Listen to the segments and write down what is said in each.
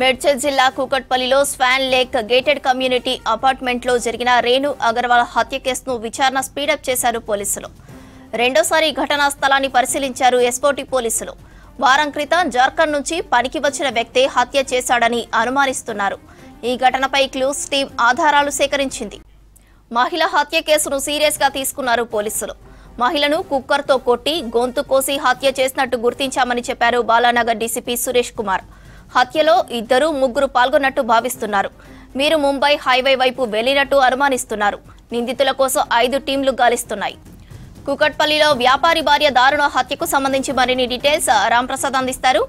మేడ్చల్ జిల్లా కూకట్పల్లిలో Swan Lake gated community అపార్ట్మెంట్లో జరిగిన రేణు అగర్వాల్ హత్య కేసును విచారణ స్పీడప్ చేశారు పోలీసులు. రెండోసారి ఘటనా స్థలాన్ని పరిశీలించారు ఎస్ఓటీ పోలీసులు. వారం క్రితం జార్ఖండ్ నుంచి పనికి వచ్చిన వ్యక్తి హత్య చేశాడని అనుమానిస్తున్నారు. ఈ ఘటనపై క్లూస్ టీం ఆధారాలు సేకరించింది. మహిళ హత్య కేసును సీరియస్ గా తీసుకున్నారు పోలీసులు. మహిళను కుక్కర్తో కొట్టి గొంతు కోసి హత్య చేసినట్టు గుర్తించామని చెప్పారు బాలానగర్ డీసీపీ సురేష్ కుమార్. హత్యలో 2-3 పాల్గొన్నట్టు భావిస్తున్నారు. మీరు ముంబై హైవే వైపు వెళ్లినట్టు అనుమానిస్తున్నారు. నిందితుల కోసం 5 టీంలు గాలిస్తున్నాయి. కూకట్పల్లిలో వ్యాపారి భార్య దారుణ హత్యకు సంబంధించి మరిన్ని డీటెయిల్స్ రాంప్రసాద్ అందిస్తారు.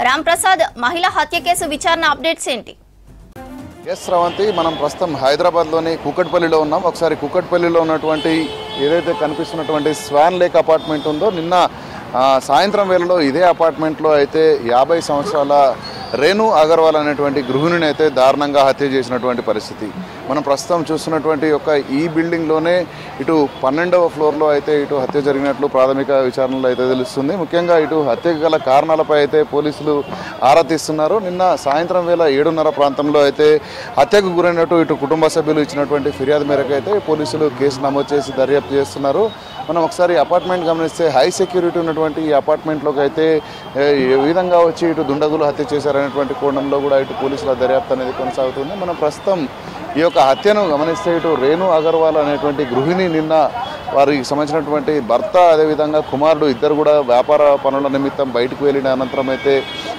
రాంప్రసాద్, మహిళ హత్య కేసు విచారణ అప్డేట్స్ ఏంటి? ఎస్ శ్రవంతి, మనం ప్రస్తుతం హైదరాబాద్లోని కూకట్పల్లిలో ఉన్నాం. ఒకసారి కూకట్పల్లిలో ఉన్నటువంటి ఏదైతే కనిపిస్తున్నటువంటి స్వాన్ లేక్ అపార్ట్మెంట్ ఉందో, నిన్న సాయంత్రం వేళలో ఇదే అపార్ట్మెంట్లో అయితే 50 సంవత్సరాల రేణు అగర్వాల్ అనేటువంటి గృహిణిని అయితే దారుణంగా హత్య చేసినటువంటి పరిస్థితి మనం ప్రస్తుతం చూస్తున్నటువంటి ఈ బిల్డింగ్లోనే ఇటు 12వ ఫ్లోర్లో అయితే ఇటు హత్య జరిగినట్లు ప్రాథమిక విచారణలో అయితే తెలుస్తుంది. ముఖ్యంగా ఇటు హత్యకు గల కారణాలపై అయితే పోలీసులు ఆరా తీస్తున్నారు. నిన్న సాయంత్రం వేళ 7:30 ప్రాంతంలో అయితే హత్యకు గురైనట్టు ఇటు కుటుంబ సభ్యులు ఇచ్చినటువంటి ఫిర్యాదు మేరకు అయితే పోలీసులు కేసు నమోదు చేసి దర్యాప్తు చేస్తున్నారు. మనం ఒకసారి అపార్ట్మెంట్ గమనిస్తే హై సెక్యూరిటీ ఉన్నటువంటి ఈ అపార్ట్మెంట్లోకి అయితే ఏ విధంగా వచ్చి ఇటు దుండగులు హత్య చేశారనేటువంటి కోణంలో కూడా ఇటు పోలీసుల దర్యాప్తు అనేది కొనసాగుతుంది. మనం ప్రస్తుతం ఈ హత్యను గమనిస్తే ఇటు రేణు అగర్వాల్ అనేటువంటి గృహిణి నిన్న వారికి సంబంధించినటువంటి భర్త అదేవిధంగా కుమారుడు ఇద్దరు కూడా వ్యాపార పనుల నిమిత్తం బయటకు వెళ్ళిన అనంతరం అయితే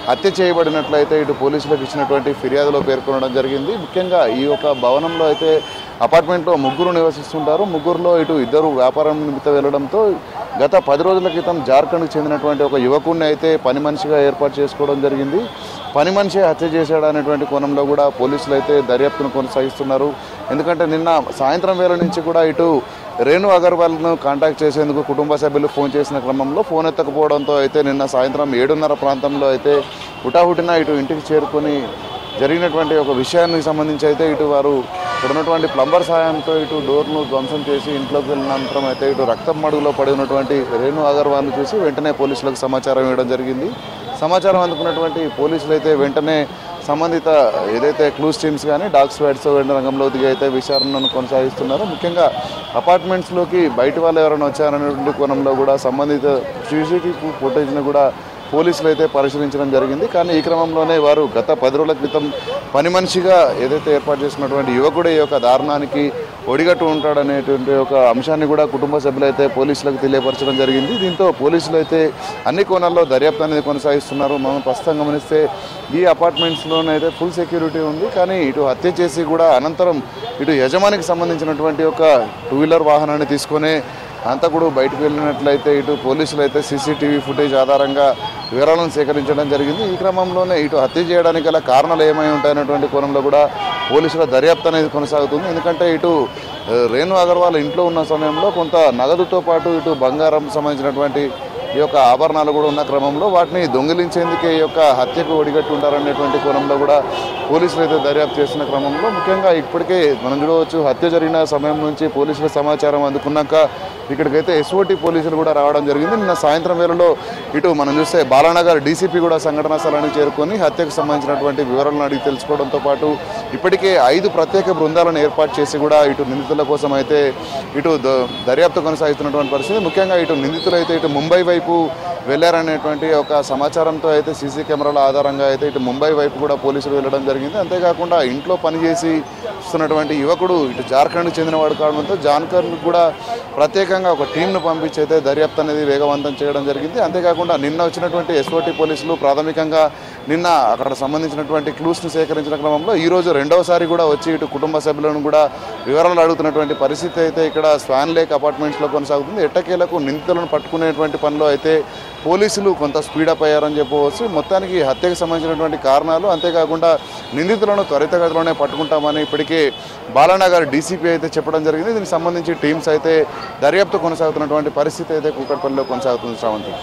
హత్య చేయబడినట్లయితే ఇటు పోలీసులకు ఇచ్చినటువంటి ఫిర్యాదులో పేర్కొనడం జరిగింది. ముఖ్యంగా ఈ భవనంలో అయితే అపార్ట్మెంట్లో 3 నివసిస్తుంటారు. 3లో ఇటు 2 వ్యాపారం నిమిత్తం వెళ్ళడంతో గత 10 రోజుల క్రితం జార్ఖండ్కు చెందినటువంటి ఒక యువకుడిని అయితే పని మనిషిగా ఏర్పాటు చేసుకోవడం జరిగింది. పని మనిషి హత్య చేశాడు అనేటువంటి కోణంలో కూడా పోలీసులు అయితే దర్యాప్తును కొనసాగిస్తున్నారు. ఎందుకంటే నిన్న సాయంత్రం వేళ నుంచి కూడా ఇటు రేణు అగర్వాల్ను కాంటాక్ట్ చేసేందుకు కుటుంబ సభ్యులు ఫోన్ చేసిన క్రమంలో ఫోన్ ఎత్తకపోవడంతో అయితే నిన్న సాయంత్రం 7:30 ప్రాంతంలో అయితే హుటాహుటిన ఇటు ఇంటికి చేరుకొని జరిగినటువంటి విషయానికి సంబంధించి అయితే ఇటు వారు ఇక్కడ ఉన్నటువంటి ప్లంబర్ సహాయంతో ఇటు డోర్ను ధ్వంసం చేసి ఇంట్లోకి వెళ్ళిన అనంతరం అయితే ఇటు రక్తం మడుగులో పడి ఉన్నటువంటి రేణు అగర్వాల్ను చూసి వెంటనే పోలీసులకు సమాచారం ఇవ్వడం జరిగింది. సమాచారం అందుకున్నటువంటి పోలీసులు అయితే వెంటనే సంబంధిత ఏదైతే క్లూస్ టీమ్స్ కానీ డాగ్ స్క్వాడ్స్ రంగంలో దిగి అయితే విచారణను కొనసాగిస్తున్నారు. ముఖ్యంగా అపార్ట్మెంట్స్లోకి బయట వాళ్ళు ఎవరైనా వచ్చారనేటువంటి కోణంలో కూడా సంబంధిత సీసీటీవీ ఫుటేజ్ని కూడా పోలీసులు అయితే పరిశీలించడం జరిగింది. కానీ ఈ క్రమంలోనే వారు గత 10 రోజుల క్రితం పని మనిషిగా ఏదైతే ఏర్పాటు చేసినటువంటి యువకుడే దారుణానికి ఒడిగట్టు ఉంటాడనేటువంటి అంశాన్ని కూడా కుటుంబ సభ్యులు అయితే పోలీసులకు తెలియపరచడం జరిగింది. దీంతో పోలీసులు అయితే అన్ని కోణాల్లో దర్యాప్తు అనేది కొనసాగిస్తున్నారు. మనం ప్రస్తుతం గమనిస్తే ఈ అపార్ట్మెంట్స్లోనైతే ఫుల్ సెక్యూరిటీ ఉంది. కానీ ఇటు హత్య చేసి కూడా అనంతరం ఇటు యజమానికి సంబంధించినటువంటి 2 వీలర్ వాహనాన్ని తీసుకొని హంతకుడు బయటకు వెళ్ళినట్లయితే ఇటు పోలీసులు అయితే సీసీటీవీ ఫుటేజ్ ఆధారంగా వివరాలను సేకరించడం జరిగింది. ఈ క్రమంలోనే ఇటు హత్య చేయడానికి గల కారణాలు ఏమై ఉంటాయనేటువంటి కోణంలో కూడా పోలీసుల దర్యాప్తు అనేది కొనసాగుతుంది. ఎందుకంటే ఇటు రేణు అగర్వాల్ ఇంట్లో ఉన్న సమయంలో కొంత నగదుతో పాటు ఇటు బంగారం సంబంధించినటువంటి ఆభరణాలు కూడా ఉన్న క్రమంలో వాటిని దొంగిలించేందుకే హత్యకు ఒడిగట్టు ఉంటారనేటువంటి కోణంలో కూడా పోలీసులు అయితే దర్యాప్తు చేస్తున్న క్రమంలో ముఖ్యంగా ఇప్పటికే మనం చూడవచ్చు హత్య జరిగిన సమయం నుంచి పోలీసుల సమాచారం అందుకున్నాక ఇక్కడికైతే ఎస్ఓటీ పోలీసులు కూడా రావడం జరిగింది. నిన్న సాయంత్రం వేళలో ఇటు మనం చూస్తే బాలానగర్ డీసీపీ కూడా సంఘటనా స్థలానికి చేరుకొని హత్యకు సంబంధించినటువంటి వివరాలను అడిగి తెలుసుకోవడంతో పాటు ఇప్పటికే 5 ప్రత్యేక బృందాలను ఏర్పాటు చేసి కూడా ఇటు నిందితుల కోసం అయితే ఇటు దర్యాప్తు కొనసాగుతున్నటువంటి పరిస్థితి. ముఖ్యంగా ఇటు నిందితులు అయితే ఇటు ముంబై వైపు వెళ్ళారనేటువంటి సమాచారంతో అయితే సీసీ కెమెరాల ఆధారంగా అయితే ఇటు ముంబై వైపు కూడా పోలీసులు వెళ్ళడం జరిగింది. అంతేకాకుండా ఇంట్లో పనిచేసి వస్తున్నటువంటి యువకుడు ఇటు జార్ఖండ్కి చెందినవాడు కావడంతో జార్ఖండ్కి కూడా ప్రత్యేకంగా ఒక టీంను పంపించి అయితే దర్యాప్తు అనేది వేగవంతం చేయడం జరిగింది. అంతేకాకుండా నిన్న వచ్చినటువంటి ఎస్ఓటీ పోలీసులు ప్రాథమికంగా నిన్న అక్కడ సంబంధించినటువంటి క్లూస్ను సేకరించిన క్రమంలో ఈరోజు రెండవసారి కూడా వచ్చి ఇటు కుటుంబ సభ్యులను కూడా వివరాలు అడుగుతున్నటువంటి పరిస్థితి అయితే ఇక్కడ స్వాన్ లేక్ అపార్ట్మెంట్స్లో కొనసాగుతుంది. ఎట్టకేలకు నిందితులను పట్టుకునేటువంటి పనిలో అయితే పోలీసులు కొంత స్పీడప్ అయ్యారని చెప్పవచ్చు. మొత్తానికి హత్యకు సంబంధించినటువంటి కారణాలు అంతేకాకుండా నిందితులను త్వరితగతిలోనే పట్టుకుంటామని ఇప్పటికే బాలానగర్ డీసీపీ అయితే చెప్పడం జరిగింది. దీనికి సంబంధించి టీమ్స్ అయితే దర్యాప్తు కొనసాగుతున్నటువంటి పరిస్థితి అయితే కూకట్పల్లిలో కొనసాగుతుంది. శ్రావంతి.